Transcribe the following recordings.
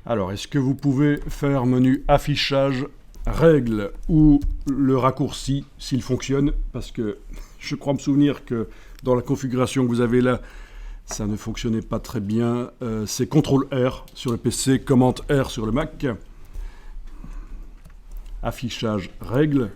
Alors, est-ce que vous pouvez faire menu affichage, règles ou le raccourci s'il fonctionne? Parce que je crois me souvenir que dans la configuration que vous avez là, ça ne fonctionnait pas très bien. C'est CTRL-R sur le PC, commande R sur le Mac. Affichage, règles.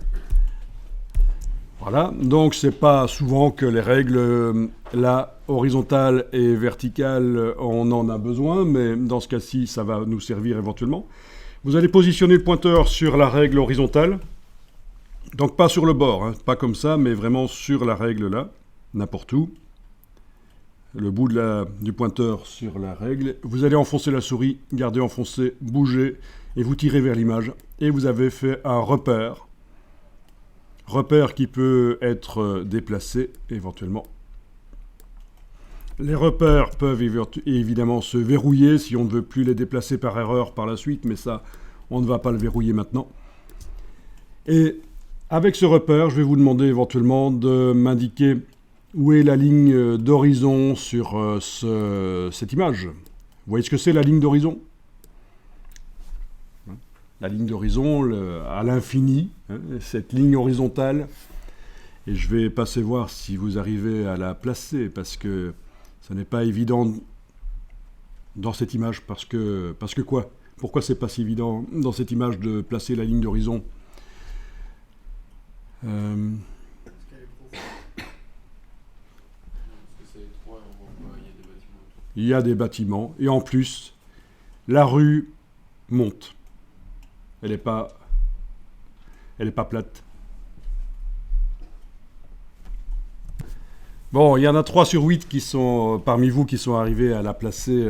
Voilà, donc c'est pas souvent que les règles, là, horizontales et verticales, on en a besoin, mais dans ce cas-ci, ça va nous servir éventuellement. Vous allez positionner le pointeur sur la règle horizontale, donc pas sur le bord, hein, pas comme ça, mais vraiment sur la règle là, n'importe où. Le bout du pointeur sur la règle. Vous allez enfoncer la souris, garder enfoncé, bouger, et vous tirez vers l'image, et vous avez fait un repère. Repère qui peut être déplacé éventuellement. Les repères peuvent évidemment se verrouiller si on ne veut plus les déplacer par erreur par la suite, mais ça, on ne va pas le verrouiller maintenant. Et avec ce repère, je vais vous demander éventuellement de m'indiquer où est la ligne d'horizon sur cette image. Vous voyez ce que c'est la ligne d'horizon ? La ligne d'horizon à l'infini, hein, cette ligne horizontale. Et je vais passer voir si vous arrivez à la placer, parce que ça n'est pas évident dans cette image. Parce que quoi ? Pourquoi c'est pas si évident dans cette image de placer la ligne d'horizon ? Parce qu'elle est profonde. Parce que c'est étroit et on voit pas, il y a des bâtiments autour. Il y a des bâtiments, et en plus, la rue monte. Elle n'est pas plate. Bon, il y en a 3 sur 8 qui sont, parmi vous qui sont arrivés à la placer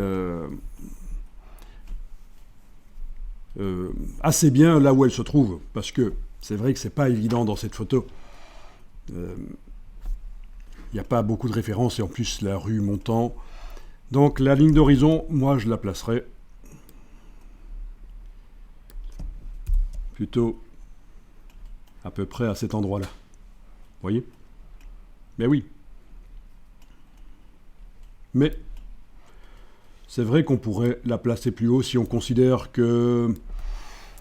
assez bien là où elle se trouve. Parce que c'est vrai que c'est pas évident dans cette photo. Il n'y a pas beaucoup de références et en plus la rue montant. Donc la ligne d'horizon, moi je la placerai plutôt à peu près à cet endroit-là. Vous voyez ? Mais oui. Mais c'est vrai qu'on pourrait la placer plus haut si on considère que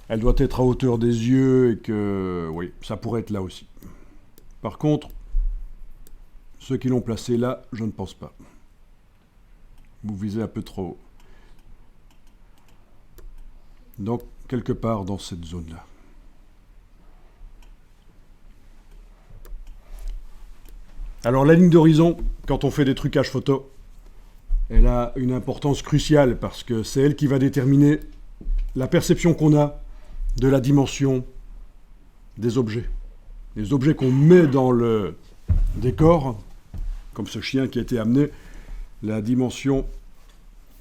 elle doit être à hauteur des yeux et que, oui, ça pourrait être là aussi. Par contre, ceux qui l'ont placé là, je ne pense pas. Vous visez un peu trop haut. Donc, quelque part dans cette zone-là. Alors, la ligne d'horizon, quand on fait des trucages photo, elle a une importance cruciale parce que c'est elle qui va déterminer la perception qu'on a de la dimension des objets. Les objets qu'on met dans le décor, comme ce chien qui a été amené, la dimension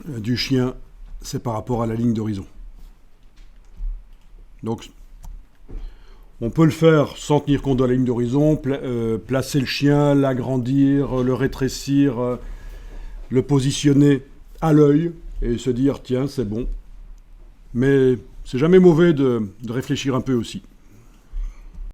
du chien, c'est par rapport à la ligne d'horizon. Donc, on peut le faire sans tenir compte de la ligne d'horizon, placer le chien, l'agrandir, le rétrécir, le positionner à l'œil et se dire, tiens, c'est bon. Mais c'est jamais mauvais de réfléchir un peu aussi.